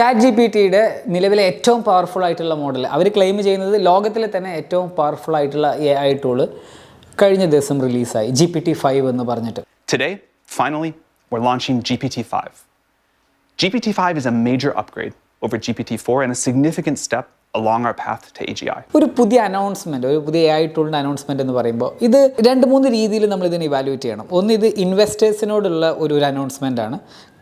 Chat G P ടിയുടെ നിലവിലെ ഏറ്റവും പവർഫുൾ ആയിട്ടുള്ള മോഡൽ അവർ ക്ലെയിം ചെയ്യുന്നത് ലോകത്തിലെ തന്നെ ഏറ്റവും പവർഫുൾ ആയിട്ടുള്ള AI ടൂൾ കഴിഞ്ഞ ദിവസം റിലീസായി GPT-5 എന്ന് പറഞ്ഞിട്ട്. Today, finally, we're launching GPT-5. GPT-5 is a major upgrade over GPT-4 and a significant step along our path to AGI. ഒരു പുതിയ അനൗൺസ്മെൻറ്റ്, ഒരു പുതിയ AI ടൂളിൻ്റെ അനൗൺസ്മെൻറ്റ് എന്ന് പറയുമ്പോൾ ഇത് 2-3 രീതിയിൽ നമ്മൾ ഇതിനെ ഇവാലുവേറ്റ് ചെയ്യണം. ഒന്ന്, ഇത് ഇൻവെസ്റ്റേഴ്സിനോടുള്ള ഒരു അനൗൺസ്മെൻ്റ് ആണ്,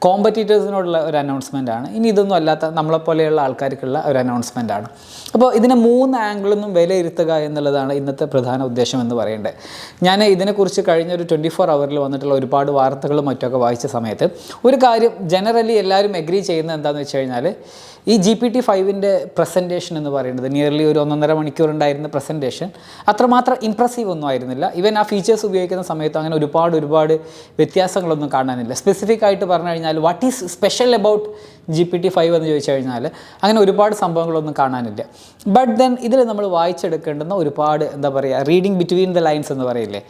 കോമ്പറ്റീറ്റേഴ്സിനോടുള്ള ഒരു അനൗൺസ്മെൻ്റ് ആണ്, ഇനി ഇതൊന്നും അല്ലാത്ത നമ്മളെപ്പോലെയുള്ള ആൾക്കാർക്കുള്ള ഒരു അനൗൺസ്മെൻ്റ് ആണ്. അപ്പോൾ ഇതിനെ 3 ആംഗിളിൽ നിന്നും വിലയിരുത്തുക എന്നുള്ളതാണ് ഇന്നത്തെ പ്രധാന ഉദ്ദേശം എന്ന് പറയേണ്ടത്. ഞാൻ ഇതിനെക്കുറിച്ച് കഴിഞ്ഞ ഒരു 24 ഹവറിൽ വന്നിട്ടുള്ള ഒരുപാട് വാർത്തകളും മറ്റൊക്കെ വായിച്ച സമയത്ത് ഒരു കാര്യം ജനറലി എല്ലാവരും എഗ്രി ചെയ്യുന്നത് എന്താണെന്ന് വെച്ച് കഴിഞ്ഞാൽ, ഈ GPT-5ൻ്റെ പ്രസൻറ്റേഷൻ എന്ന് പറയുന്നത് നിയർലി ഒരു 1.5 മണിക്കൂർ ഉണ്ടായിരുന്ന പ്രസൻറ്റേഷൻ അത്രമാത്രം ഇംപ്രസീവ് ഒന്നും ആയിരുന്നില്ല. ഈവൻ ആ ഫീച്ചേഴ്സ് ഉപയോഗിക്കുന്ന സമയത്ത് അങ്ങനെ ഒരുപാട് വ്യത്യാസങ്ങളൊന്നും കാണാനില്ല. സ്പെസിഫിക് ആയിട്ട് പറഞ്ഞു കഴിഞ്ഞാൽ what is special about GPT-5 എന്ന് ചോദിച്ചു കഴിഞ്ഞാൽ അങ്ങനെ ഒരുപാട് സംഭവങ്ങളൊന്നും കാണാനില്ല. ബട്ട് ദെൻ ഇതിൽ നമ്മൾ വായിച്ചെടുക്കേണ്ടുന്ന ഒരുപാട് റീഡിങ് ബിറ്റ്വീൻ ദ ലൈൻസ് എന്ന് പറയില്ലേ,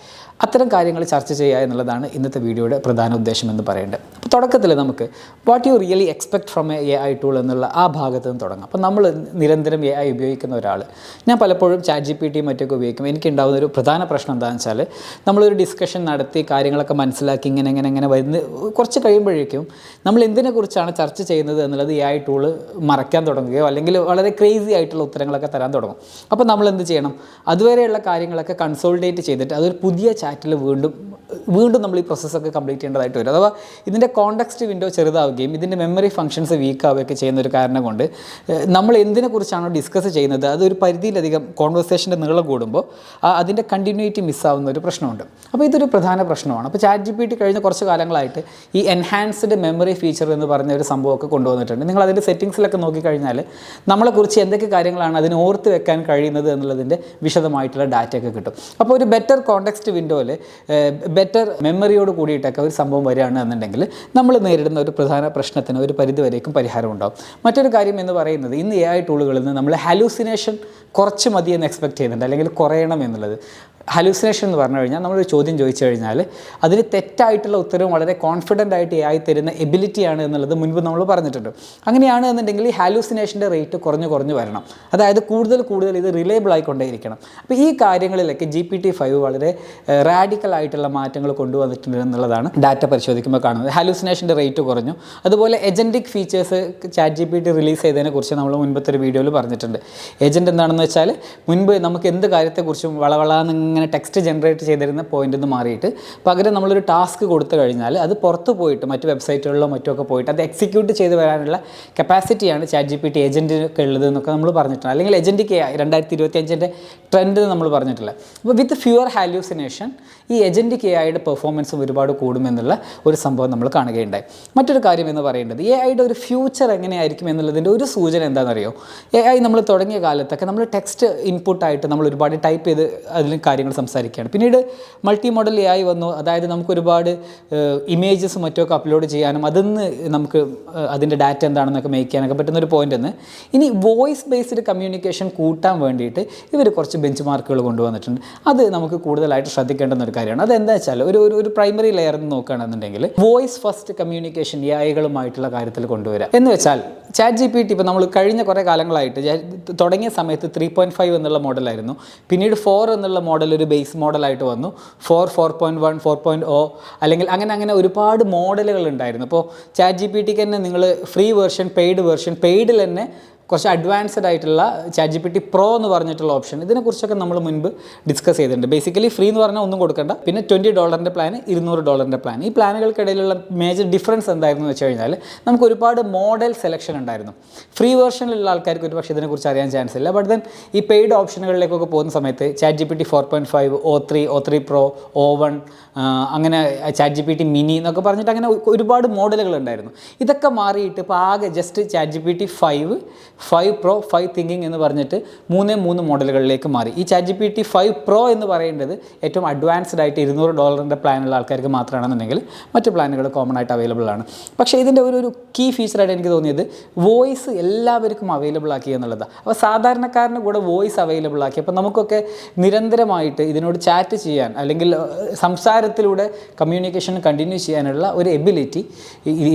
അത്തരം കാര്യങ്ങൾ ചർച്ച ചെയ്യുക എന്നുള്ളതാണ് ഇന്നത്തെ വീഡിയോയുടെ പ്രധാന ഉദ്ദേശം എന്ന് പറയേണ്ടത്. അപ്പോൾ തുടക്കത്തിൽ നമുക്ക് what you really expect from A AI tool എന്നുള്ള ആ ഭാഗത്ത് നിന്ന് തുടങ്ങാം. അപ്പോൾ നമ്മൾ നിരന്തരം AI ഉപയോഗിക്കുന്ന ഒരാൾ, ഞാൻ പലപ്പോഴും ചാറ്റ് GPT മറ്റൊക്കെ ഉപയോഗിക്കും. എനിക്കുണ്ടാകുന്ന ഒരു പ്രധാന പ്രശ്നം എന്താണെന്ന് വെച്ചാൽ, നമ്മളൊരു ഡിസ്കഷൻ നടത്തി കാര്യങ്ങളൊക്കെ മനസ്സിലാക്കി ഇങ്ങനെ വരുന്ന കുറച്ച് കഴിയുമ്പോഴേക്കും നമ്മൾ എന്തിനെക്കുറിച്ചാണ് ചർച്ച ചെയ്യുന്നത് എന്നുള്ളത് AI ടൂള് മറയ്ക്കാൻ തുടങ്ങുകയോ അല്ലെങ്കിൽ വളരെ ക്രേസി ആയിട്ടുള്ള ഉത്തരങ്ങളൊക്കെ തരാൻ തുടങ്ങും. അപ്പോൾ നമ്മൾ എന്ത് ചെയ്യണം, അതുവരെയുള്ള കാര്യങ്ങളൊക്കെ കൺസോൾട്ടേറ്റ് ചെയ്തിട്ട് അതൊരു പുതിയ ചാറ്റിൽ വീണ്ടും നമ്മൾ ഈ പ്രോസസ്സൊക്കെ കംപ്ലീറ്റ് ചെയ്യേണ്ടതായിട്ട് വരും. അഥവാ ഇതിൻ്റെ കോണ്ടെക്സ്റ്റ് വിൻഡോ ചെറുതാവുകയും ഇതിൻ്റെ മെമ്മറി ഫംഗ്ഷൻസ് വീക്ക് ആവുകയൊക്കെ ചെയ്യുന്ന ഒരു കാരണം കൊണ്ട് നമ്മൾ എന്തിനെക്കുറിച്ചാണോ ഡിസ്കസ് ചെയ്യുന്നത് അതൊരു പരിധിയിലധികം കോൺവെർസേഷൻ്റെ നീളം കൂടുമ്പോൾ അതിൻ്റെ കണ്ടിന്യൂറ്റി മിസ്സാവുന്ന ഒരു പ്രശ്നമുണ്ട്. അപ്പോൾ ഇതൊരു പ്രധാന പ്രശ്നമാണ്. അപ്പോൾ ചാറ്റ് GPT കഴിഞ്ഞ കുറച്ച് കാലങ്ങളായിട്ട് ഈ എൻഹാൻസ്ഡ് മെമ്മറി ഫീച്ചർ എന്ന് പറഞ്ഞ ഒരു സംഭവമൊക്കെ കൊണ്ടുവന്നിട്ടുണ്ട്. നിങ്ങൾ അതിൻ്റെ സെറ്റിങ്സിലൊക്കെ നോക്കിക്കഴിഞ്ഞാൽ നമ്മളെക്കുറിച്ച് എന്തൊക്കെ കാര്യങ്ങളാണ് അതിന് ഓർത്ത് വെക്കാൻ കഴിയുന്നത് എന്നുള്ളതിൻ്റെ വിശദമായിട്ടുള്ള ഡാറ്റയൊക്കെ കിട്ടും. അപ്പോൾ ഒരു ബെറ്റർ കോണ്ടെക്സ്റ്റ് വിൻഡോയിൽ ബെറ്റർ മെമ്മറിയോട് കൂടിയിട്ടൊക്കെ ഒരു സംഭവം വരികയാണ് എന്നുണ്ടെങ്കിൽ നമ്മൾ നേരിടുന്ന ഒരു പ്രധാന പ്രശ്നത്തിന് ഒരു പരിധിവരേക്കും പരിഹാരം ഉണ്ടാകും. മറ്റൊരു കാര്യം എന്ന് പറയുന്നത്, ഇന്ന് AI ടൂളുകളിൽ നിന്ന് നമ്മൾ ഹാലൂസിനേഷൻ കുറച്ച് മതിയെന്ന് എക്സ്പെക്റ്റ് ചെയ്യുന്നുണ്ട്, അല്ലെങ്കിൽ കുറയണം എന്നുള്ളത്. ഹലൂസിനേഷൻ എന്ന് പറഞ്ഞു കഴിഞ്ഞാൽ നമ്മളൊരു ചോദ്യം ചോദിച്ചു കഴിഞ്ഞാൽ അതിന് തെറ്റായിട്ടുള്ള ഉത്തരവും വളരെ കോൺഫിഡൻ്റ് ആയിട്ട് AI തരുന്ന എബിലിറ്റിയാണ് എന്നുള്ളത് മുൻപ് നമ്മൾ പറഞ്ഞിട്ടുണ്ട്. അങ്ങനെയാണ് എന്നുണ്ടെങ്കിൽ ഈ ഹാലൂസിനേഷൻ്റെ റേറ്റ് കുറഞ്ഞു വരണം. അതായത് കൂടുതൽ ഇത് റിലയബിൾ ആയിക്കൊണ്ടേയിരിക്കണം. അപ്പോൾ ഈ കാര്യങ്ങളിലൊക്കെ GPT-5 വളരെ റാഡിക്കൽ ആയിട്ടുള്ള മാറ്റങ്ങൾ കൊണ്ടുവന്നിട്ടുണ്ട് എന്നുള്ളതാണ് ഡാറ്റ പരിശോധിക്കുമ്പോൾ കാണുന്നത്. ഹാലൂസിനേഷൻ്റെ റേറ്റ് കുറഞ്ഞു. അതുപോലെ agentic features chat GPT release ചെയ്തതിനെക്കുറിച്ച് നമ്മൾ മുൻപത്തെ ഒരു വീഡിയോയിൽ പറഞ്ഞിട്ടുണ്ട്. ഏജൻറ്റ് എന്താണെന്ന് വെച്ചാൽ, മുൻപ് നമുക്ക് എന്ത് കാര്യത്തെക്കുറിച്ചും വളവളാന്ന് ഇങ്ങനെ ടെക്സ്റ്റ് ജനറേറ്റ് ചെയ്തിരുന്ന പോയിൻ്റിൽ നിന്ന് മാറിയിട്ട് പകരം നമ്മളൊരു ടാസ്ക് കൊടുത്തു കഴിഞ്ഞാൽ അത് പുറത്ത് പോയിട്ട് മറ്റ് വെബ്സൈറ്റുകളിലോ മറ്റൊക്കെ പോയിട്ട് അത് എക്സിക്യൂട്ട് ചെയ്ത് വരാനുള്ള കപ്പാസിറ്റിയാണ് ചാറ്റ് GPT ഏജൻറ്റിനൊക്കെ ഉള്ളത് എന്നൊക്കെ നമ്മൾ പറഞ്ഞിട്ടുണ്ട്. അല്ലെങ്കിൽ ഏജൻറ്റിക് AI 2025 ട്രെൻഡ് നമ്മൾ പറഞ്ഞിട്ടില്ല. അപ്പോൾ വിത്ത് ഫ്യൂവർ ഹാലൂസിനേഷൻ ഈ ഏജൻറ്റിക് AIയുടെ പെർഫോമൻസും ഒരുപാട് കൂടുമെന്നുള്ള ഒരു സംഭവം നമ്മൾ കാണുകയുണ്ടായി. മറ്റൊരു കാര്യം എന്ന് പറയുന്നത്, AIയുടെ ഒരു ഫ്യൂച്ചർ എങ്ങനെയായിരിക്കും എന്നുള്ളതിൻ്റെ ഒരു സൂചന എന്താണെന്നറിയോ? AI നമ്മൾ തുടങ്ങിയ കാലത്തൊക്കെ നമ്മൾ ടെക്സ്റ്റ് ഇൻപുട്ടായിട്ട് നമ്മൾ ഒരുപാട് ടൈപ്പ് ചെയ്ത് അതിൽ കാര്യങ്ങൾ സംസാരിക്കുകയാണ്. പിന്നീട് മൾട്ടി മോഡൽ AI വന്നു. അതായത് നമുക്ക് ഒരുപാട് ഇമേജസ് മറ്റൊക്കെ അപ്ലോഡ് ചെയ്യാനും അതിന്ന് നമുക്ക് അതിൻ്റെ ഡാറ്റ എന്താണെന്നൊക്കെ മേക്ക് ചെയ്യാനൊക്കെ പറ്റുന്ന ഒരു പോയിൻ്റ് നിന്ന് ഇനി വോയിസ് ബേസ്ഡ് കമ്മ്യൂണിക്കേഷൻ കൂട്ടാൻ വേണ്ടിയിട്ട് ഇവർ കുറച്ച് ബെഞ്ച് മാർക്കുകൾ കൊണ്ടുവന്നിട്ടുണ്ട്. അത് നമുക്ക് കൂടുതലായിട്ട് ശ്രദ്ധിക്കേണ്ടുന്ന ഒരു കാര്യമാണ്. അതെന്താ വെച്ചാൽ ഒരു പ്രൈമറി ലെയർ എന്ന് നോക്കുകയാണെന്നുണ്ടെങ്കിൽ വോയിസ് ഫസ്റ്റ് കമ്മ്യൂണിക്കേഷൻ AIകളുമായിട്ടുള്ള കാര്യത്തിൽ കൊണ്ടുവരാം. എന്ന് വെച്ചാൽ ചാറ്റ് GPT ഇപ്പോൾ നമ്മൾ കഴിഞ്ഞ കുറേ കാലങ്ങളായിട്ട് തുടങ്ങിയ സമയത്ത് 3.5 എന്നുള്ള മോഡലായിരുന്നു. പിന്നീട് 4 എന്നുള്ള മോഡൽ ഒരു ബേസ് മോഡലായിട്ട് വന്നു. 4.1 4.0 അല്ലെങ്കിൽ അങ്ങനെ ഒരുപാട് മോഡലുകൾ ഉണ്ടായിരുന്നു. അപ്പോൾ ചാറ്റ് GPTക്ക് തന്നെ നിങ്ങൾ ഫ്രീ വേർഷൻ, പെയ്ഡിൽ തന്നെ കുറച്ച് അഡ്വാൻസ്ഡ് ആയിട്ടുള്ള ചാറ്റ് GPT Pro എന്ന് പറഞ്ഞിട്ടുള്ള ഓപ്ഷൻ, ഇതിനെക്കുറിച്ചൊക്കെ നമ്മൾ മുൻപ് ഡിസ്കസ് ചെയ്തിട്ടുണ്ട്. ബേസിക്കലി ഫ്രീ എന്ന് പറഞ്ഞാൽ ഒന്നും കൊടുക്കേണ്ട, പിന്നെ $20 പ്ലാൻ, $200 പ്ലാൻ. ഈ പ്ലാനുകൾക്കിടയിലുള്ള മേജർ ഡിഫറൻസ് എന്തായിരുന്നു എന്ന് വെച്ച് കഴിഞ്ഞാൽ നമുക്ക് ഒരുപാട് മോഡൽ സെലക്ഷൻ ഉണ്ടായിരുന്നു. ഫ്രീ വേർഷനിലുള്ള ആൾക്കാർക്ക് ഒരു പക്ഷേ ഇതിനെക്കുറിച്ച് അറിയാൻ ചാൻസ് ഇല്ല. ബട്ട് ദെൻ ഈ പെയ്ഡ് ഓപ്ഷനുകളിലേക്കൊക്കെ പോകുന്ന സമയത്ത് chat GPT 4.5, O3 Pro, O1, അങ്ങനെ ചാറ്റ് GPT Mini എന്നൊക്കെ പറഞ്ഞിട്ട് അങ്ങനെ ഒരുപാട് മോഡലുകൾ ഉണ്ടായിരുന്നു. ഇതൊക്കെ മാറിയിട്ട് ഇപ്പോൾ ആകെ just chat GPT 5 5 Pro, 5 Thinking എന്ന് പറഞ്ഞിട്ട് 3 മോഡലുകളിലേക്ക് മാറി. ഈ ChatGPT 5 Pro എന്ന് പറയുന്നത് ഏറ്റവും അഡ്വാൻസ്ഡ് ആയിട്ട് $200 പ്ലാനുള്ള ആൾക്കാർക്ക് മാത്രമാണെന്നുണ്ടെങ്കിൽ മറ്റ് പ്ലാനുകൾ കോമൺ ആയിട്ട് അവൈലബിൾ ആണ്. പക്ഷേ ഇതിൻ്റെ ഒരു കീ ഫീച്ചറായിട്ട് എനിക്ക് തോന്നിയത് വോയിസ് എല്ലാവർക്കും അവൈലബിൾ ആക്കി എന്നുള്ളതാണ്. അപ്പോൾ സാധാരണക്കാരന് കൂടെ വോയിസ് അവൈലബിൾ ആക്കി. അപ്പോൾ നമുക്കൊക്കെ നിരന്തരമായിട്ട് ഇതിനോട് ചാറ്റ് ചെയ്യാൻ അല്ലെങ്കിൽ സംസാരത്തിലൂടെ കമ്മ്യൂണിക്കേഷൻ കണ്ടിന്യൂ ചെയ്യാനുള്ള ഒരു എബിലിറ്റി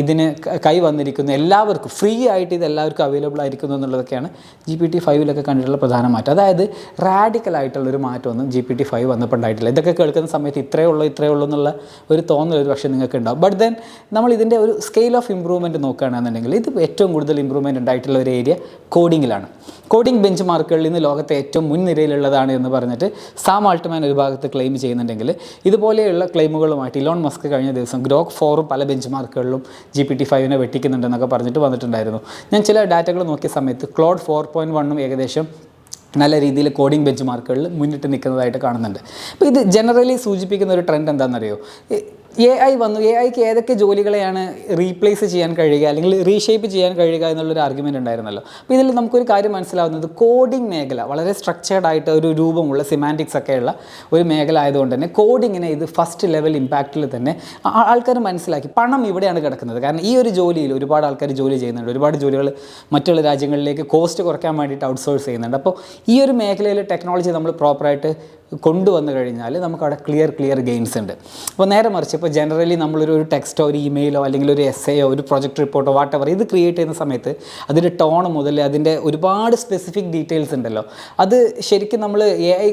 ഇതിന് കൈവന്നിരിക്കുന്നു. എല്ലാവർക്കും ഫ്രീ ആയിട്ട് ഇത് എല്ലാവർക്കും അവൈലബിൾ ആയിരിക്കുന്നു എന്നുള്ളതൊക്കെയാണ് GPT 5 കണ്ടിട്ടുള്ള പ്രധാന മാറ്റം. അതായത് റാഡിക്കലായിട്ടുള്ളൊരു മാറ്റമൊന്നും GPT 5 വന്നപ്പോൾ ഉണ്ടായിട്ടില്ല. ഇതൊക്കെ കേൾക്കുന്ന സമയത്ത് ഇത്രയേ ഉള്ളൂ എന്നുള്ള ഒരു തോന്നൽ ഒരു പക്ഷേ നിങ്ങൾക്ക് ഉണ്ടാവും. ബട്ട് ദെൻ നമ്മൾ ഇതിൻ്റെ ഒരു സ്കെയിൽ ഓഫ് ഇമ്പ്രൂവ്മെൻറ്റ് നോക്കുകയാണെന്നുണ്ടെങ്കിൽ ഇത് ഏറ്റവും കൂടുതൽ ഇമ്പ്രൂവ്മെൻറ്റ് ഉണ്ടായിട്ടുള്ള ഒരു ഏരിയ കോഡിങ്ങിലാണ്. കോഡിംഗ് ബെഞ്ച് മാർക്കുകളിൽ നിന്ന് ലോകത്തെ ഏറ്റവും മുൻനിരയിലുള്ളതാണ് എന്ന് പറഞ്ഞിട്ട് സാം ആൾട്ട്മാൻ ഒരു ഭാഗത്ത് ക്ലെയിം ചെയ്യുന്നുണ്ടെങ്കിൽ ഇതുപോലെയുള്ള ക്ലെയിമുകളുമായിട്ട് ഇലോൺ മസ്ക് കഴിഞ്ഞ ദിവസം ഗ്രോക്ക് 4 പല ബെഞ്ച് മാർക്കുകളിലും GPT 5 വെട്ടിക്കുന്നുണ്ടെന്നൊക്കെ പറഞ്ഞിട്ട് വന്നിട്ടുണ്ടായിരുന്നു. ഞാൻ ചില ഡാറ്റകൾ നോക്കിയ സമയത്ത് ക്ലോഡ് 4.1 ഏകദേശം നല്ല രീതിയിൽ കോഡിംഗ് ബെഞ്ച് മാർക്കുകളിൽ മുന്നിട്ട് നിൽക്കുന്നതായിട്ട് കാണുന്നുണ്ട്. അപ്പോൾ ഇത് ജനറലി സൂചിപ്പിക്കുന്ന ഒരു ട്രെൻഡ് എന്താണെന്നറിയോ? AI വന്നു. AIക്ക് ഏതൊക്കെ ജോലികളെയാണ് റീപ്ലേസ് ചെയ്യാൻ കഴിയുക അല്ലെങ്കിൽ റീഷേപ്പ് ചെയ്യാൻ കഴിയുക എന്നുള്ളൊരു ആർഗ്യുമെൻ്റ് ഉണ്ടായിരുന്നല്ലോ. അപ്പോൾ ഇതിൽ നമുക്കൊരു കാര്യം മനസ്സിലാവുന്നത് കോഡിംഗ് മേഖല വളരെ സ്ട്രക്ചേർഡ് ആയിട്ട് ഒരു രൂപമുള്ള സിമാൻറ്റിക്സ് ഒക്കെയുള്ള ഒരു മേഖല ആയതുകൊണ്ട് തന്നെ കോഡിങ്ങിനെ ഇത് ഫസ്റ്റ് ലെവൽ ഇമ്പാക്റ്റിൽ തന്നെ ആൾക്കാർ മനസ്സിലാക്കി. പണം ഇവിടെയാണ് കിടക്കുന്നത്. കാരണം ഈ ഒരു ജോലിയിൽ ഒരുപാട് ആൾക്കാർ ജോലി ചെയ്യുന്നുണ്ട്. ഒരുപാട് ജോലികൾ മറ്റുള്ള രാജ്യങ്ങളിലേക്ക് കോസ്റ്റ് കുറയ്ക്കാൻ വേണ്ടിയിട്ട് ഔട്ട്സോഴ്സ് ചെയ്യുന്നുണ്ട്. അപ്പോൾ ഈ ഒരു മേഖലയിൽ ടെക്നോളജി നമ്മൾ പ്രോപ്പറായിട്ട് കൊണ്ടുവന്നു കഴിഞ്ഞാൽ നമുക്കവിടെ ക്ലിയർ ഗെയിൻസ് ഉണ്ട്. അപ്പോൾ നേരെ മറിച്ച് ഇപ്പോൾ ജനറലി നമ്മളൊരു ടെക്സ്റ്റോ ഒരു ഇമെയിലോ അല്ലെങ്കിൽ ഒരു എസ്സേയോ ഒരു പ്രൊജക്ട് റിപ്പോർട്ടോ വാട്ടെവർ ഇത് ക്രിയേറ്റ് ചെയ്യുന്ന സമയത്ത് അതിൻ്റെ ടോൺ മുതൽ അതിൻ്റെ ഒരുപാട് സ്പെസിഫിക് ഡീറ്റെയിൽസ് ഉണ്ടല്ലോ, അത് ശരിക്കും നമ്മൾ AI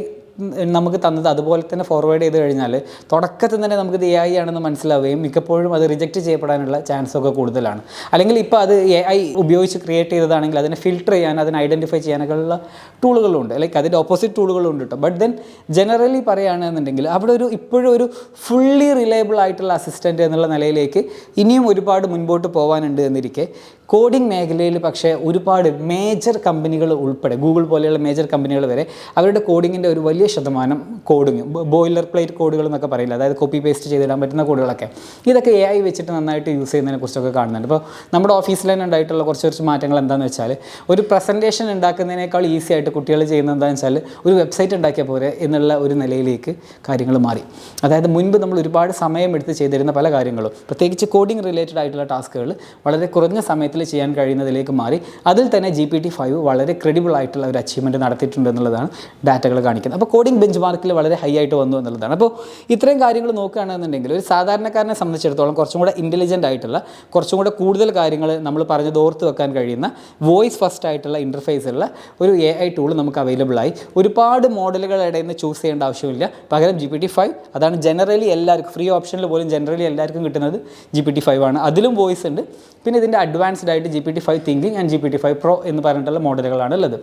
നമുക്ക് തന്നത് അതുപോലെ തന്നെ ഫോർവേഡ് ചെയ്ത് കഴിഞ്ഞാൽ തുടക്കത്തിൽ തന്നെ നമുക്കിത് AI ആണെന്ന് മനസ്സിലാവുകയും മിക്കപ്പോഴും അത് റിജക്റ്റ് ചെയ്യപ്പെടാനുള്ള ചാൻസൊക്കെ കൂടുതലാണ്. അല്ലെങ്കിൽ ഇപ്പോൾ അത് AI ഉപയോഗിച്ച് ക്രിയേറ്റ് ചെയ്തതാണെങ്കിൽ അതിനെ ഫിൽട്ടർ ചെയ്യാൻ അതിനെ ഐഡൻറ്റിഫൈ ചെയ്യാനൊക്കെ ഉള്ള ടൂളുകളുണ്ട്. ലൈക്ക് അതിൻ്റെ ഓപ്പോസിറ്റ് ടൂളുകളുണ്ട് കേട്ടോ. ബട്ട് ദെൻ ജനറലി പറയുകയാണെന്നുണ്ടെങ്കിൽ അവിടെ ഇപ്പോഴും ഒരു ഫുള്ളി റിലയബിൾ ആയിട്ടുള്ള അസിസ്റ്റൻ്റ് എന്നുള്ള നിലയിലേക്ക് ഇനിയും ഒരുപാട് മുൻപോട്ട് പോകാനുണ്ട് എന്നിരിക്കെ കോഡിംഗ് മേഖലയിൽ പക്ഷേ ഒരുപാട് മേജർ കമ്പനികൾ ഉൾപ്പെടെ ഗൂഗിൾ പോലെയുള്ള മേജർ കമ്പനികൾ വരെ അവരുടെ കോഡിങ്ങിൻ്റെ ഒരു വലിയ ശതമാനം കോഡിങ് ബോയിലർ പ്ലേറ്റ് കോഡുകൾ എന്നൊക്കെ പറയില്ല, അതായത് കോപ്പി പേസ്റ്റ് ചെയ്തിടാൻ പറ്റുന്ന കോഡുകളൊക്കെ ഇതൊക്കെ AI വെച്ചിട്ട് നന്നായിട്ട് യൂസ് ചെയ്യുന്നതിനെ കുറിച്ചൊക്കെ കാണുന്നുണ്ട്. അപ്പോൾ നമ്മുടെ ഓഫീസിൽ തന്നെ ഉണ്ടായിട്ടുള്ള കുറച്ച് മാറ്റങ്ങൾ എന്താണെന്ന് വെച്ചാൽ ഒരു പ്രസൻറ്റേഷൻ ഉണ്ടാക്കുന്നതിനേക്കാൾ ഈസി ആയിട്ട് കുട്ടികൾ ചെയ്യുന്നത് എന്താണെന്ന് വെച്ചാൽ ഒരു വെബ്സൈറ്റ് ഉണ്ടാക്കിയാൽ പോരെ എന്നുള്ള ഒരു നിലയിലേക്ക് കാര്യങ്ങൾ മാറി. അതായത് മുൻപ് നമ്മൾ ഒരുപാട് സമയമെടുത്ത് ചെയ്തിരുന്ന പല കാര്യങ്ങളും പ്രത്യേകിച്ച് കോഡിംഗ് റിലേറ്റഡ് ആയിട്ടുള്ള ടാസ്കുകൾ വളരെ കുറഞ്ഞ സമയത്തിൽ ചെയ്യാൻ കഴിയുന്നതിലേക്ക് മാറി. അതിൽ തന്നെ GPT 5 വളരെ ക്രെഡിബിൾ ആയിട്ടുള്ള ഒരു അച്ചീവ്മെൻറ്റ് നടത്തിയിട്ടുണ്ട് എന്നുള്ളതാണ് ഡാറ്റകൾ കാണിക്കുന്നത്. അപ്പോൾ കോഡിംഗ് ബെഞ്ച് മാർക്കിൽ വളരെ ഹൈ ആയിട്ട് വന്നു എന്നുള്ളതാണ്. അപ്പോൾ ഇത്രയും കാര്യങ്ങൾ നോക്കുകയാണെന്നുണ്ടെങ്കിൽ ഒരു സാധാരണക്കാരനെ സംബന്ധിച്ചിടത്തോളം കുറച്ചും കൂടെ ഇൻ്റലിജൻ്റ് ആയിട്ടുള്ള കുറച്ചും കൂടെ കൂടുതൽ കാര്യങ്ങൾ നമ്മൾ പറഞ്ഞത് ഓർത്ത് വെക്കാൻ കഴിയുന്ന വോയിസ് ഫസ്റ്റ് ആയിട്ടുള്ള ഇൻ്റർഫേസുള്ള ഒരു AI ടൂൾ നമുക്ക് അവൈലബിൾ ആയി. ഒരുപാട് മോഡലുകളുടെ ഇടയിൽ നിന്ന് ചൂസ് ചെയ്യേണ്ട ആവശ്യമില്ല. പകരം GPT 5 അതാണ് ജനറലി എല്ലാവർക്കും ഫ്രീ ഓപ്ഷനിൽ പോലും ജനറലി എല്ലാവർക്കും കിട്ടുന്നത് GPT 5 ആണ്. അതിലും വോയിസ് ഉണ്ട്. പിന്നെ ഇതിൻ്റെ അഡ്വാൻസ്ഡ് ആയിട്ട് GPT 5 Thinking and GPT 5 Pro എന്ന് പറഞ്ഞിട്ടുള്ള മോഡലുകളാണ് ഉള്ളത്.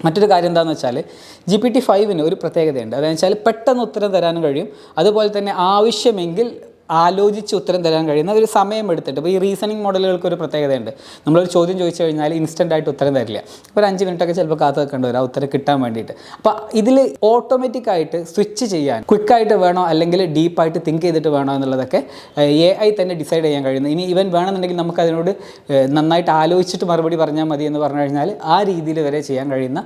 മറ്റൊരു കാര്യം എന്താണെന്ന് വെച്ചാൽ GPT 5 ഒരു പ്രത്യേകതയുണ്ട്. അതെന്ന് വെച്ചാൽ പെട്ടെന്ന് ഉത്തരം തരാനും കഴിയും. അതുപോലെ തന്നെ ആവശ്യമെങ്കിൽ ആലോചിച്ച് ഉത്തരം തരാൻ കഴിയുന്ന ഒരു സമയം എടുത്തിട്ട്. ഇപ്പോൾ ഈ റീസണിങ് മോഡലുകൾക്ക് ഒരു പ്രത്യേകതയുണ്ട്. നമ്മളൊരു ചോദ്യം ചോദിച്ചു കഴിഞ്ഞാൽ ഇൻസ്റ്റൻ്റ് ആയിട്ട് ഉത്തരം തരില്ല. ഒരു 5 മിനിറ്റൊക്കെ ചിലപ്പോൾ കാത്ത് വെക്കേണ്ടി വരും ആ ഉത്തരം കിട്ടാൻ വേണ്ടിയിട്ട്. അപ്പോൾ ഇതിൽ ഓട്ടോമാറ്റിക്കായിട്ട് സ്വിച്ച് ചെയ്യാൻ ക്വിക്കായിട്ട് വേണോ അല്ലെങ്കിൽ ഡീപ്പായിട്ട് തിങ്ക് ചെയ്തിട്ട് വേണോ എന്നുള്ളതൊക്കെ AI തന്നെ ഡിസൈഡ് ചെയ്യാൻ കഴിയുന്നു. ഇനി ഇവൻ വേണമെന്നുണ്ടെങ്കിൽ നമുക്കതിനോട് നന്നായിട്ട് ആലോചിച്ചിട്ട് മറുപടി പറഞ്ഞാൽ മതി എന്ന് പറഞ്ഞു കഴിഞ്ഞാൽ ആ രീതിയിൽ വരെ ചെയ്യാൻ കഴിയുന്ന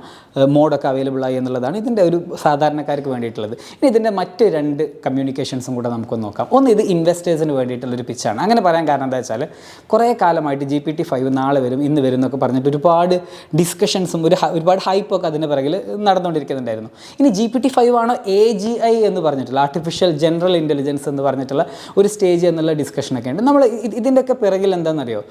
മോഡൊക്കെ അവൈലബിൾ ആയി എന്നുള്ളതാണ് ഇതിൻ്റെ ഒരു സാധാരണക്കാർക്ക് വേണ്ടിയിട്ടുള്ളത്. ഇനി ഇതിൻ്റെ മറ്റ് 2 കമ്മ്യൂണിക്കേഷൻസും കൂടെ നമുക്കൊന്ന് നോക്കാം. ഒന്ന് ഇത് ഇൻവെസ്റ്റേഴ്സിന് വേണ്ടിയിട്ടുള്ളൊരു പിച്ചാണ്. അങ്ങനെ പറയാൻ കാരണം എന്താ വെച്ചാൽ കുറേ കാലമായിട്ട് GPT 5 നാളെ വരും ഇന്ന് വരും എന്നൊക്കെ പറഞ്ഞിട്ട് ഒരുപാട് ഡിസ്കഷൻസും ഒരുപാട് ഹൈപ്പൊക്കെ അതിൻ്റെ പിറകിൽ നടന്നുകൊണ്ടിരിക്കുന്നുണ്ടായിരുന്നു. ഇനി GPT 5 ആണോ AGI എന്ന് പറഞ്ഞിട്ടുള്ള ആർട്ടിഫിഷ്യൽ ജനറൽ ഇൻ്റലിജൻസ് എന്ന് പറഞ്ഞിട്ടുള്ള ഒരു സ്റ്റേജ് എന്നുള്ള ഡിസ്കഷനൊക്കെ ഉണ്ട്. നമ്മൾ ഇതിൻ്റെയൊക്കെ പിറകിൽ എന്താണെന്നറിയോ?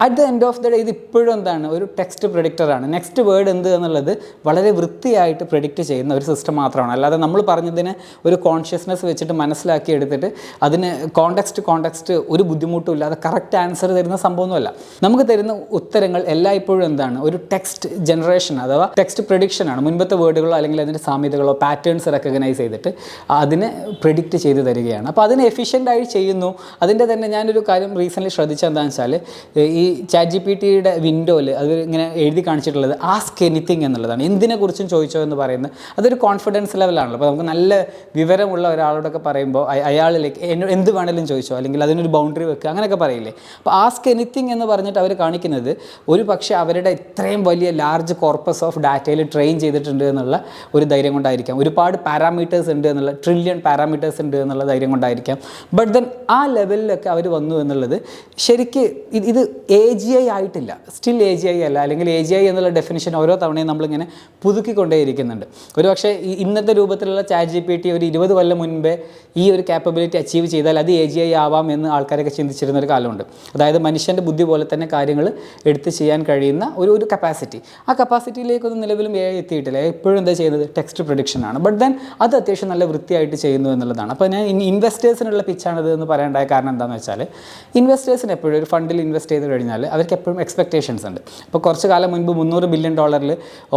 At the end of the day ഇത് ഇപ്പോഴും എന്താണ് ഒരു ടെക്സ്റ്റ് പ്രഡിക്റ്ററാണ്. നെക്സ്റ്റ് വേർഡ് എന്ത് എന്നുള്ളത് വളരെ വൃത്തിയായിട്ട് പ്രഡിക്റ്റ് ചെയ്യുന്ന ഒരു സിസ്റ്റം മാത്രമാണ്. അല്ലാതെ നമ്മൾ പറഞ്ഞതിന് ഒരു കോൺഷ്യസ്നെസ് വെച്ചിട്ട് മനസ്സിലാക്കി എടുത്തിട്ട് അതിന് കോണ്ടെക്സ്റ്റ് ഒരു ബുദ്ധിമുട്ടും ഇല്ലാതെ കറക്റ്റ് ആൻസർ തരുന്ന സംഭവമൊന്നുമല്ല. നമുക്ക് തരുന്ന ഉത്തരങ്ങൾ എല്ലായ്പ്പോഴും എന്താണ് ഒരു ടെക്സ്റ്റ് ജനറേഷൻ അഥവാ ടെക്സ്റ്റ് പ്രഡിക്ഷനാണ്. മുൻപത്തെ വേർഡുകളോ അല്ലെങ്കിൽ അതിൻ്റെ സാമ്യതകളോ പാറ്റേൺസ് റെക്കഗ്നൈസ് ചെയ്തിട്ട് അതിനെ പ്രെഡിക്റ്റ് ചെയ്ത് തരികയാണ്. അപ്പോൾ അതിനെ എഫിഷ്യൻ്റായി ചെയ്യുന്നു. അതിൻ്റെ തന്നെ ഞാനൊരു കാര്യം റീസെൻ്റ്ലി ശ്രദ്ധിച്ചത് എന്താണെന്ന് വെച്ചാൽ ഈ ChatGPTയുടെ വിൻഡോയിൽ അത് ഇങ്ങനെ എഴുതി കാണിച്ചിട്ടുള്ളത് ആസ്ക് എനിത്തിങ് എന്നുള്ളതാണ്. എന്തിനെക്കുറിച്ചും ചോദിച്ചോ എന്ന് പറയുന്നത് അതൊരു കോൺഫിഡൻസ് ലെവലാണല്ലോ. അപ്പോൾ നമുക്ക് നല്ല വിവരമുള്ള ഒരാളോടൊക്കെ പറയുമ്പോൾ അയാളിലേക്ക് എന്ത് വേണമെങ്കിലും ചോദിച്ചോ, അല്ലെങ്കിൽ അതിനൊരു ബൗണ്ടറി വെക്കുക, അങ്ങനെയൊക്കെ പറയില്ലേ. അപ്പോൾ ആസ്ക് എനിത്തിങ് എന്ന് പറഞ്ഞിട്ട് അവർ കാണിക്കുന്നത് ഒരു പക്ഷേ അവരുടെ ഇത്രയും വലിയ ലാർജ് കോർപ്പസ് ഓഫ് ഡാറ്റയിൽ ട്രെയിൻ ചെയ്തിട്ടുണ്ട് എന്നുള്ള ഒരു ധൈര്യം കൊണ്ടായിരിക്കാം, ഒരുപാട് പാരാമീറ്റേഴ്സ് ഉണ്ട് എന്നുള്ള, ട്രില്യൺ പാരാമീറ്റേഴ്സ് ഉണ്ട് എന്നുള്ള ധൈര്യം കൊണ്ടായിരിക്കാം. ബട്ട് ദെൻ ആ ലെവലിലൊക്കെ അവർ വന്നു എന്നുള്ളത് ശരിക്ക് ഇത് AGI ആയിട്ടില്ല, സ്റ്റിൽ AGI അല്ല. അല്ലെങ്കിൽ AGI എന്നുള്ള ഡെഫിനിഷൻ ഓരോ തവണയും നമ്മളിങ്ങനെ പുതുക്കിക്കൊണ്ടേയിരിക്കുന്നുണ്ട്. ഒരു പക്ഷേ ഇന്നത്തെ രൂപത്തിലുള്ള ChatGPT ഒരു 20 കൊല്ലം മുൻപേ ഈ ഒരു കാപ്പബിലിറ്റി അച്ചീവ് ചെയ്താൽ അത് AGI ആവാം എന്ന് ആൾക്കാരൊക്കെ ചിന്തിച്ചിരുന്ന ഒരു കാലമുണ്ട്. അതായത് മനുഷ്യൻ്റെ ബുദ്ധി പോലെ തന്നെ കാര്യങ്ങൾ എടുത്ത് ചെയ്യാൻ കഴിയുന്ന ഒരു കപ്പാസിറ്റി. ആ കപ്പാസിറ്റിയിലേക്കൊന്നും നിലവിലും AI എത്തിയിട്ടില്ല. എപ്പോഴും എന്താ ചെയ്യുന്നത്, ടെക്സ്റ്റ് പ്രൊഡിക്ഷൻ ആണ്. ബട്ട് ദെൻ അത് അത്യാവശ്യം നല്ല വൃത്തിയായിട്ട് ചെയ്യുന്നു എന്നുള്ളതാണ്. അപ്പോൾ ഞാൻ ഇൻവെസ്റ്റേഴ്സിനുള്ള പിച്ചാണിത് എന്ന് പറയേണ്ടായ കാരണം എന്താണെന്ന് വെച്ചാൽ, ഇൻവെസ്റ്റേഴ്സിന് എപ്പോഴും ഒരു ഫണ്ടിൽ ഇൻവെസ്റ്റ് ചെയ്ത് കഴിഞ്ഞാൽ അവർക്ക് എപ്പോഴും എക്സ്പെക്റ്റേഷൻസ് ഉണ്ട്. അപ്പോൾ കുറച്ച് കാലം മുൻപ് $300 ബില്യൺ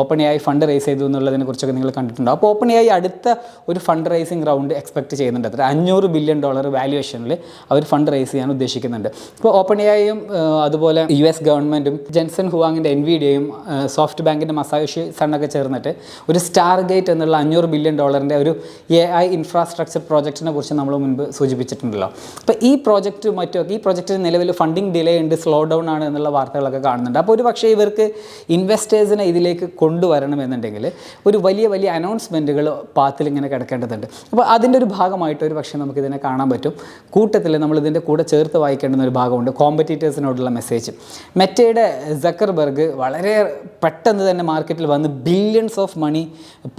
OpenAI ഫണ്ട് റേസ് ചെയ്തു എന്നുള്ളതിനെ കുറിച്ചൊക്കെ നിങ്ങൾ കണ്ടിട്ടുണ്ടോ. അപ്പോൾ OpenAI അടുത്ത ഒരു ഫണ്ട് റൈസിങ് റൗണ്ട് എക്സ്പെക്ട് ചെയ്യുന്നുണ്ട്. അത്ര $500 ബില്യൺ വാല്യുവേഷനിൽ അവർ ഫണ്ട് റേസ് ചെയ്യാൻ ഉദ്ദേശിക്കുന്നുണ്ട്. ഇപ്പോൾ OpenAIയും അതുപോലെ US ഗവൺമെൻറ്റും ജെൻസൺ ഹുവാങ്ങിൻ്റെ NVIDIAയും സോഫ്റ്റ് ബാങ്കിൻ്റെ മസായോഷി സണ്ണൊക്കെ ചേർന്നിട്ട് ഒരു സ്റ്റാർ ഗേറ്റ് എന്നുള്ള $500 ബില്യൺ ഒരു AI ഇൻഫ്രാസ്ട്രക്ചർ പ്രോജക്റ്റിനെ കുറിച്ച് നമ്മൾ മുൻപ് സൂചിപ്പിച്ചിട്ടുണ്ടല്ലോ. അപ്പോൾ ഈ പ്രോജക്റ്റിന് നിലവിൽ ഫണ്ടിങ് ഡിലേ ഉണ്ട്, സ്ലോ ഡൗൺ ആണ് എന്നുള്ള വാർത്തകളൊക്കെ കാണുന്നുണ്ട്. അപ്പോൾ ഒരു പക്ഷേ ഇവർക്ക് ഇൻവെസ്റ്റേഴ്സിനെ ഇതിലേക്ക് കൊണ്ടുവരണമെന്നുണ്ടെങ്കിൽ ഒരു വലിയ അനൗൺസ്മെൻറ്റുകൾ പാത്തിൽ ഇങ്ങനെ കിടക്കേണ്ടതുണ്ട്. അപ്പോൾ അതിൻ്റെ ഒരു ഭാഗമായിട്ട് ഒരു പക്ഷേ നമുക്കിതിനെ കാണാൻ പറ്റും. കൂട്ടത്തിൽ നമ്മളിതിൻ്റെ കൂടെ ചേർത്ത് വായിക്കേണ്ടുന്ന ഒരു ഭാഗമുണ്ട് കോമ്പറ്റീറ്റേഴ്സിനോടുള്ള മെസ്സേജ്. മെറ്റയുടെ സക്കർബർഗ് വളരെ പെട്ടെന്ന് തന്നെ മാർക്കറ്റിൽ വന്ന് ബില്യൺസ് ഓഫ് മണി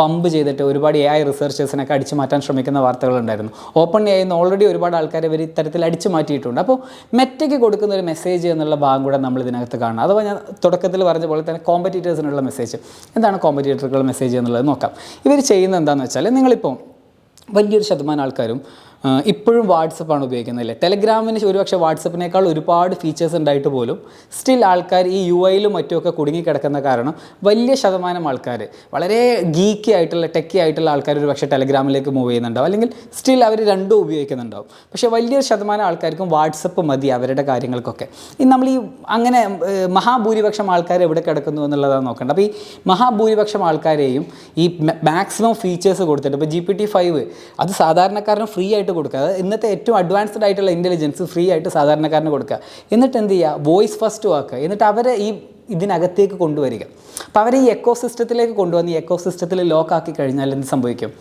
പമ്പ് ചെയ്തിട്ട് ഒരുപാട് AI റിസർച്ചേഴ്സിനൊക്കെ അടിച്ചു മാറ്റാൻ ശ്രമിക്കുന്ന വാർത്തകളുണ്ടായിരുന്നു. OpenAI ഓൾറെഡി ഒരുപാട് ആൾക്കാരെ ഇവർ ഇത്തരത്തിൽ അടിച്ചു മാറ്റിയിട്ടുണ്ട്. അപ്പോൾ മെറ്റയ്ക്ക് കൊടുക്കുന്ന ഒരു മെസ്സേജ് എന്നുള്ള ഭാഗം കൂടെ നമ്മൾ ഇതിനകത്ത് കാണണം. അഥവാ ഞാൻ തുടക്കത്തിൽ പറഞ്ഞ പോലെ തന്നെ കോമ്പറ്റീറ്റേഴ്സിനുള്ള മെസ്സേജ് എന്താണ്, കോമ്പറ്റീറ്ററുകളുടെ മെസ്സേജ് എന്നുള്ളത് നോക്കാം. ഇവർ ചെയ്യുന്നത് എന്താണെന്ന് വെച്ചാൽ, നിങ്ങളിപ്പോൾ വലിയൊരു ശതമാനം ആൾക്കാരും ഇപ്പോഴും വാട്സപ്പാണ് ഉപയോഗിക്കുന്നില്ലേ. ടെലഗ്രാമിന് ഒരുപക്ഷെ വാട്സപ്പിനേക്കാൾ ഒരുപാട് ഫീച്ചേഴ്സ് ഉണ്ടായിട്ട് പോലും സ്റ്റിൽ ആൾക്കാർ ഈ UIയിലും മറ്റുമൊക്കെ കുടുങ്ങിക്കിടക്കുന്ന കാരണം വലിയ ശതമാനം ആൾക്കാർ വളരെ ഗീക്കി ആയിട്ടുള്ള ടെക്കി ആയിട്ടുള്ള ആൾക്കാർ ഒരു പക്ഷേ ടെലഗ്രാമിലേക്ക് മൂവ് ചെയ്യുന്നുണ്ടാവും, അല്ലെങ്കിൽ സ്റ്റിൽ അവർ രണ്ടും ഉപയോഗിക്കുന്നുണ്ടാവും. പക്ഷേ വലിയൊരു ശതമാനം ആൾക്കാർക്കും വാട്സപ്പ് മതി അവരുടെ കാര്യങ്ങൾക്കൊക്കെ. നമ്മൾ ഈ അങ്ങനെ മഹാഭൂരിപക്ഷം ആൾക്കാർ എവിടെ കിടക്കുന്നു എന്നുള്ളതാണ് നോക്കേണ്ടത്. അപ്പോൾ ഈ മഹാഭൂരിപക്ഷം ആൾക്കാരെയും ഈ മാക്സിമം ഫീച്ചേഴ്സ് കൊടുത്തിട്ട്, ഇപ്പോൾ GPT-5 അത് സാധാരണക്കാരന് ഫ്രീ ആയിട്ട് കൊടുക്കുക. ഇന്നത്തെ ഏറ്റവും അഡ്വാൻസ്ഡ് ആയിട്ടുള്ള ഇൻ്റലിജൻസ് ഫ്രീ ആയിട്ട് സാധാരണക്കാരന് കൊടുക്കുക. എന്നിട്ട് എന്ത് ചെയ്യുക, വോയിസ് ഫസ്റ്റ് ആക്കുക. എന്നിട്ട് അവരെ ഇതിനകത്തേക്ക് കൊണ്ടുവരിക. അപ്പോൾ അവരെ ഈ എക്കോ സിസ്റ്റത്തിലേക്ക് കൊണ്ടുവന്ന് ഈ എക്കോ സിസ്റ്റത്തിൽ ലോക്കാക്കി കഴിഞ്ഞാൽ എന്ത് സംഭവിക്കും?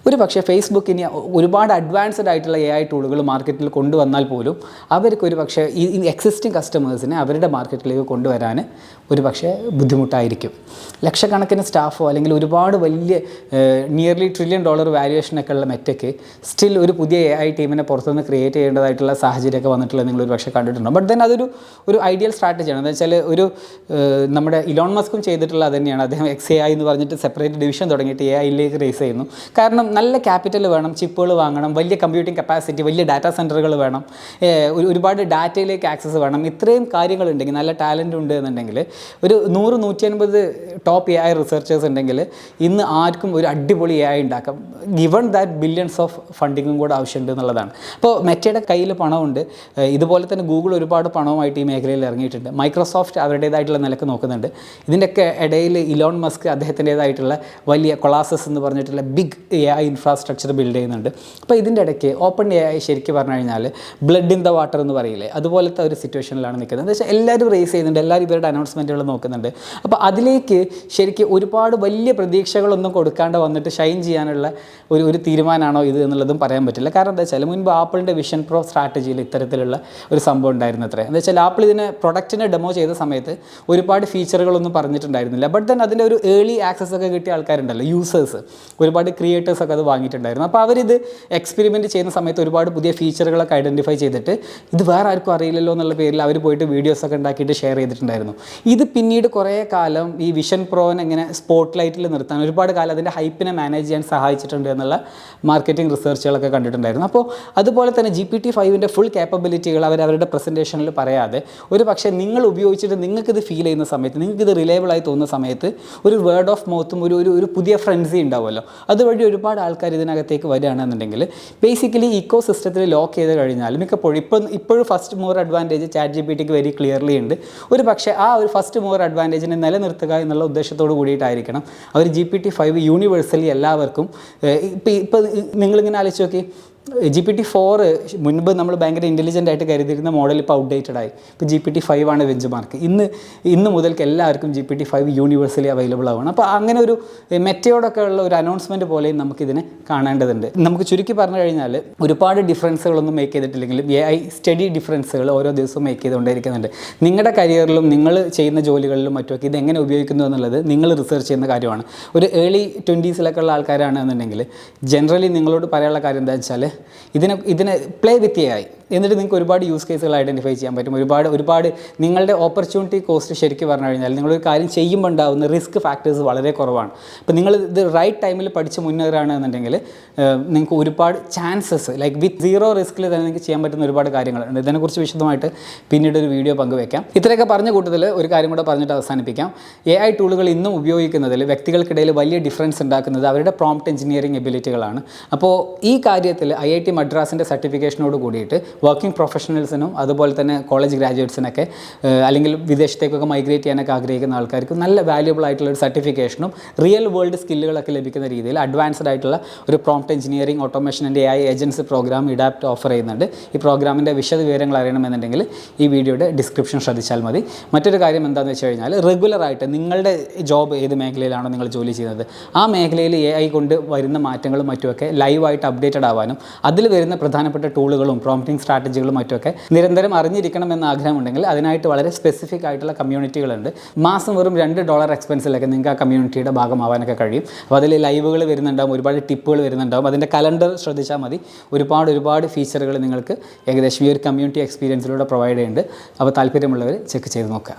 ഒരു പക്ഷേ ഫേസ്ബുക്ക് ഇനി ഒരുപാട് അഡ്വാൻസ്ഡ് ആയിട്ടുള്ള AI ടൂളുകൾ മാർക്കറ്റിൽ കൊണ്ടുവന്നാൽ പോലും അവർക്ക് ഒരു പക്ഷേ ഈ എക്സിസ്റ്റിംഗ് കസ്റ്റമേഴ്സിനെ അവരുടെ മാർക്കറ്റിലേക്ക് കൊണ്ടുവരാൻ ഒരു പക്ഷേ ബുദ്ധിമുട്ടായിരിക്കും. ലക്ഷക്കണക്കിന് സ്റ്റാഫോ അല്ലെങ്കിൽ ഒരുപാട് വലിയ നിയർലി $1 ട്രില്യൺ വാല്യുവേഷനൊക്കെ ഉള്ള മെറ്റയ്ക്ക് സ്റ്റിൽ ഒരു പുതിയ AI ടീമിനെ പുറത്തുനിന്ന് ക്രിയേറ്റ് ചെയ്യേണ്ടതായിട്ടുള്ള സാഹചര്യമൊക്കെ വന്നിട്ടുള്ളത് നിങ്ങൾ ഒരു പക്ഷേ കണ്ടിട്ടുണ്ടോ. ബട്ട് ദെൻ അതൊരു ഐഡിയൽ സ്ട്രാറ്റജിയാണ്. എന്താ വെച്ചാൽ നമ്മുടെ ഇലോൺ മസ്കും ചെയ്തിട്ടുള്ള അത് തന്നെയാണ്. അദ്ദേഹം XAI എന്ന് പറഞ്ഞിട്ട് സെപ്പറേറ്റ് ഡിവിഷൻ തുടങ്ങിയിട്ട് AIയിലേക്ക് റേസ് ചെയ്യുന്നു. കാരണം നല്ല ക്യാപിറ്റൽ വേണം, ചിപ്പുകൾ വാങ്ങണം, വലിയ കമ്പ്യൂട്ടിംഗ് കപ്പാസിറ്റി, വലിയ ഡാറ്റാ സെൻറ്ററുകൾ വേണം, ഒരുപാട് ഡാറ്റയിലേക്ക് ആക്സസ് വേണം. ഇത്രയും കാര്യങ്ങളുണ്ടെങ്കിൽ, നല്ല ടാലൻ്റ് ഉണ്ട് എന്നുണ്ടെങ്കിൽ, ഒരു 100-150 ടോപ്പ് AI റിസർച്ചേഴ്സ് ഉണ്ടെങ്കിൽ ഇന്ന് ആർക്കും ഒരു അടിപൊളി AI ഉണ്ടാക്കാം, ഗിവൺ ദാറ്റ് ബില്യൺസ് ഓഫ് ഫണ്ടിങ്ങും കൂടെ ആവശ്യമുണ്ട് എന്നുള്ളതാണ്. അപ്പോൾ മെറ്റയുടെ കയ്യിൽ പണമുണ്ട്. ഇതുപോലെ തന്നെ ഗൂഗിൾ ഒരുപാട് പണവുമായിട്ട് ഈ മേഖലയിൽ ഇറങ്ങിയിട്ടുണ്ട്. മൈക്രോസോഫ്റ്റ് അവരുടേതായിട്ടുള്ള നിലക്ക് നോക്കുന്നുണ്ട്. ഇതിൻ്റെയൊക്കെ ഇടയിൽ ഇലോൺ മസ്ക് അദ്ദേഹത്തിൻ്റേതായിട്ടുള്ള വലിയ കൊളാസസ് എന്ന് പറഞ്ഞിട്ടുള്ള ബിഗ് AI ഇൻഫ്രാസ്ട്രക്ചർ ബിൽഡ് ചെയ്യുന്നുണ്ട്. അപ്പോൾ ഇതിൻ്റെ ഇടയ്ക്ക് OpenAI ശരിക്കും പറഞ്ഞു കഴിഞ്ഞാൽ ബ്ലഡ് ഇൻ ദ വാട്ടർ എന്ന് പറയില്ലേ, അതുപോലത്തെ ഒരു സിറ്റുവേഷനിലാണ് നിൽക്കുന്നത്. എന്താ വെച്ചാൽ എല്ലാവരും റേസ് ചെയ്യുന്നുണ്ട്, എല്ലാവരും ഇവരുടെ അനൗൺസ്മെൻറ്റുകൾ നോക്കുന്നുണ്ട്. അപ്പോൾ അതിലേക്ക് ശരിക്കും ഒരുപാട് വലിയ പ്രതീക്ഷകളൊന്നും കൊടുക്കാണ്ട് വന്നിട്ട് ഷൈൻ ചെയ്യാനുള്ള ഒരു തീരുമാനമാണോ ഇത് എന്നുള്ളതും പറയാൻ പറ്റില്ല. കാരണം എന്താ വെച്ചാൽ മുൻപ് ആപ്പിളിൻ്റെ വിഷൻ പ്രോ സ്ട്രാറ്റജിയിൽ ഇത്തരത്തിലുള്ള ഒരു സംഭവം ഉണ്ടായിരുന്നു. അത്ര എന്താ വെച്ചാൽ ആപ്പിൾ ഇതിനെ പ്രൊഡക്റ്റിനെ ഡെമോ ചെയ്ത സമയത്ത് ഒരുപാട് ഫീച്ചറുകളൊന്നും പറഞ്ഞിട്ടുണ്ടായിരുന്നില്ല. ബട്ട് ദെൻ അതിൻ്റെ ഒരു ഏർലി ആക്സസ് ഒക്കെ കിട്ടിയ ആൾക്കാരുണ്ടല്ലോ, യൂസേഴ്സ്, ഒരുപാട് ക്രിയേറ്റേഴ്സ് ഒക്കെ അത് വാങ്ങിയിട്ടുണ്ടായിരുന്നു. അപ്പോൾ അവരിത് എക്സ്പെരിമെൻറ്റ് ചെയ്യുന്ന സമയത്ത് ഒരുപാട് പുതിയ ഫീച്ചറുകളൊക്കെ ഐഡൻറ്റിഫൈ ചെയ്തിട്ട് ഇത് വേറെ ആർക്കും അറിയില്ലല്ലോ എന്നുള്ള പേരിൽ അവർ പോയിട്ട് വീഡിയോസൊക്കെ ഉണ്ടാക്കിയിട്ട് ഷെയർ ചെയ്തിട്ടുണ്ടായിരുന്നു. ഇത് പിന്നീട് കുറേ കാലം ഈ വിഷൻ പ്രോനെ ഇങ്ങനെ സ്പോട്ട് ലൈറ്റിൽ നിർത്താൻ ഒരുപാട് കാലം അതിൻ്റെ ഹൈപ്പിനെ മാനേജ് ചെയ്യാൻ സഹായിച്ചിട്ടുണ്ട് എന്നുള്ള മാർക്കറ്റിംഗ് റിസർച്ചുകളൊക്കെ കണ്ടിട്ടുണ്ടായിരുന്നു. അപ്പോൾ അതുപോലെ തന്നെ GPT-5ൻ്റെ ഫുൾ ക്യാപ്പബിലിറ്റികൾ അവരുടെ പ്രസൻറ്റേഷനിൽ പറയാതെ ഒരു പക്ഷേ നിങ്ങൾ ഉപയോഗിച്ചിട്ട് നിങ്ങൾക്കിത് ഫീൽ ചെയ്യുന്ന സമയത്ത്, നിങ്ങൾക്കിത് റിലയബിളായി തോന്നുന്ന സമയത്ത് ഒരു വേർഡ് ഓഫ് മൗത്തും ഒരു പുതിയ ഫ്രണ്ട്സി ഉണ്ടാവുമല്ലോ, അതുവഴി ഒരുപാട് ഒരുപാട് ആൾക്കാർ ഇതിനകത്തേക്ക് വരികയാണെന്നുണ്ടെങ്കിൽ ബേസിക്കലി ഇക്കോ സിസ്റ്റത്തിൽ ലോക്ക് ചെയ്ത് കഴിഞ്ഞാൽ മിക്കപ്പോഴും ഇപ്പോഴും first mover advantage chat GPT very clearly ഉണ്ട്. ഒരു പക്ഷേ ആ ഒരു ഫസ്റ്റ് മൂവർ അഡ്വാൻറ്റേജിനെ നിലനിർത്തുക എന്നുള്ള ഉദ്ദേശത്തോട് കൂടിയിട്ടായിരിക്കണം അവർ GPT-5 യൂണിവേഴ്സലി എല്ലാവർക്കും ഇപ്പോൾ നിങ്ങളിങ്ങനെ ആലോചിച്ച് നോക്കി, GPT-4 മുൻപ് നമ്മൾ ഭയങ്കര ഇൻ്റലിജൻ്റ് ആയിട്ട് കരുതിയിരുന്ന മോഡൽ ഇപ്പോൾ ഔട്ട്ഡേറ്റഡ് ആയി. ഇപ്പോൾ GPT-5 ആണ് ബെഞ്ച് മാർക്ക്. ഇന്ന് മുതൽക്ക് എല്ലാവർക്കും GPT-5 യൂണിവേഴ്സലി അവൈലബിൾ ആവണം. അപ്പോൾ അങ്ങനെ ഒരു മെറ്റയോടൊക്കെ ഉള്ള ഒരു അനൗൺസ്മെൻറ്റ് പോലെയും നമുക്കിതിനെ കാണേണ്ടതുണ്ട്. നമുക്ക് ചുരുക്കി പറഞ്ഞു കഴിഞ്ഞാൽ ഒരുപാട് ഡിഫറൻസുകളൊന്നും മേക്ക് ചെയ്തിട്ടില്ലെങ്കിലും AI സ്റ്റഡി ഡിഫറൻസുകൾ ഓരോ ദിവസവും മേക്ക് ചെയ്തുകൊണ്ടിരിക്കുന്നുണ്ട്. നിങ്ങളുടെ കരിയറിലും നിങ്ങൾ ചെയ്യുന്ന ജോലികളിലും മറ്റുമൊക്കെ ഇതെങ്ങനെ ഉപയോഗിക്കുന്നു എന്നുള്ളത് നിങ്ങൾ റിസർച്ച് ചെയ്യുന്ന കാര്യമാണ്. ഒരു ഏർലി 20s ഉള്ള ആൾക്കാരാണെന്നുണ്ടെങ്കിൽ ജനറലി നിങ്ങളോട് പറയാനുള്ള കാര്യം എന്താ വെച്ചാൽ ഇതിനെ പ്ലേ വിത്ത് AI എന്നിട്ട് നിങ്ങൾക്ക് ഒരുപാട് യൂസ് കേസുകൾ ഐഡൻറ്റിഫൈ ചെയ്യാൻ പറ്റും. ഒരുപാട് നിങ്ങളുടെ ഓപ്പർച്യൂണിറ്റി കോസ്റ്റ് ശരിക്കും പറഞ്ഞു കഴിഞ്ഞാൽ നിങ്ങളൊരു കാര്യം ചെയ്യുമ്പോൾ ഉണ്ടാകുന്ന റിസ്ക് ഫാക്ടേഴ്സ് വളരെ കുറവാണ്. അപ്പോൾ നിങ്ങൾ ഇത് റൈറ്റ് ടൈമിൽ പഠിച്ച് മുന്നേറുകയാണെന്നുണ്ടെങ്കിൽ നിങ്ങൾക്ക് ഒരുപാട് ചാൻസസ് ലൈക്ക് വിത്ത് സീറോ റിസ്കിൽ തന്നെ നിങ്ങൾക്ക് ചെയ്യാൻ പറ്റുന്ന ഒരുപാട് കാര്യങ്ങളുണ്ട്. ഇതിനെക്കുറിച്ച് വിശദമായിട്ട് പിന്നീട് ഒരു വീഡിയോ പങ്കുവയ്ക്കാം. ഇത്രയൊക്കെ പറഞ്ഞ കൂട്ടത്തിൽ ഒരു കാര്യം കൂടെ പറഞ്ഞിട്ട് അവസാനിപ്പിക്കാം. AI ടൂളുകൾ ഇന്നും ഉപയോഗിക്കുന്നതിൽ വ്യക്തികൾക്കിടയിൽ വലിയ ഡിഫറൻസ് ഉണ്ടാക്കുന്നത് അവരുടെ പ്രോംപ്റ്റ് എഞ്ചിനീയറിംഗ് എബിലിറ്റികളാണ്. അപ്പോൾ ഈ കാര്യത്തിൽ IIT മദ്രാസിൻ്റെ സർട്ടിഫിക്കേഷനോട് കൂടിയിട്ട് വർക്കിംഗ് പ്രൊഫഷണൽസിനും അതുപോലെ തന്നെ കോളേജ് ഗ്രാജുവേറ്റ്സിനൊക്കെ അല്ലെങ്കിൽ വിദേശത്തേക്കൊക്കെ മൈഗ്രേറ്റ് ചെയ്യാനൊക്കെ ആഗ്രഹിക്കുന്ന ആൾക്കാർക്ക് നല്ല വാല്യുബിൾ ആയിട്ടുള്ള ഒരു സർട്ടിഫിക്കേഷനും റിയൽ വേൾഡ് സ്കില്ലുകളൊക്കെ ലഭിക്കുന്ന രീതിയിൽ അഡ്വാൻസ്ഡ് ആയിട്ടുള്ള ഒരു prompt engineering automation and AI agency program ഇഡാപ്റ്റ് ഓഫർ ചെയ്യുന്നുണ്ട്. ഈ പ്രോഗ്രാമിൻ്റെ വിശദ വിവരങ്ങൾ അറിയണമെന്നുണ്ടെങ്കിൽ ഈ വീഡിയോയുടെ ഡിസ്ക്രിപ്ഷൻ ശ്രദ്ധിച്ചാൽ മതി. മറ്റൊരു കാര്യം എന്താണെന്ന് വെച്ച് കഴിഞ്ഞാൽ റെഗുലറായിട്ട് നിങ്ങളുടെ ജോബ് ഏത് മേഖലയിലാണോ നിങ്ങൾ ജോലി ചെയ്യുന്നത് ആ മേഖലയിൽ AI കൊണ്ട് വരുന്ന മാറ്റങ്ങളും മറ്റുമൊക്കെ ലൈവായിട്ട് അപ്ഡേറ്റഡ് ആവാനും അതിൽ വരുന്ന പ്രധാനപ്പെട്ട ടൂളുകളും പ്രോംപ്റ്റിംഗ് സ്ട്രാറ്റജികളും മറ്റുമൊക്കെ നിരന്തരം അറിഞ്ഞിരിക്കണമെന്ന് ആഗ്രഹമുണ്ടെങ്കിൽ അതിനായിട്ട് വളരെ സ്പെസിഫിക് ആയിട്ടുള്ള കമ്മ്യൂണിറ്റികളുണ്ട്. മാസം വെറും $2 എക്സ്പെൻസിലൊക്കെ നിങ്ങൾക്ക് ആ കമ്മ്യൂണിറ്റിയുടെ ഭാഗമാവാനൊക്കെ കഴിയും. അപ്പോൾ അതിൽ ലൈവുകൾ വരുന്നുണ്ടാവും, ഒരുപാട് ടിപ്പുകൾ വരുന്നുണ്ടാവും. അതിൻ്റെ കലണ്ടർ ശ്രദ്ധിച്ചാൽ മതി. ഒരുപാട് ഫീച്ചറുകൾ നിങ്ങൾക്ക് ഏകദേശം ഈ ഒരു കമ്മ്യൂണിറ്റി എക്സ്പീരിയൻസിലൂടെ പ്രൊവൈഡ് ചെയ്യുന്നുണ്ട്. അപ്പോൾ താല്പര്യമുള്ളവർ ചെക്ക് ചെയ്ത് നോക്കുക.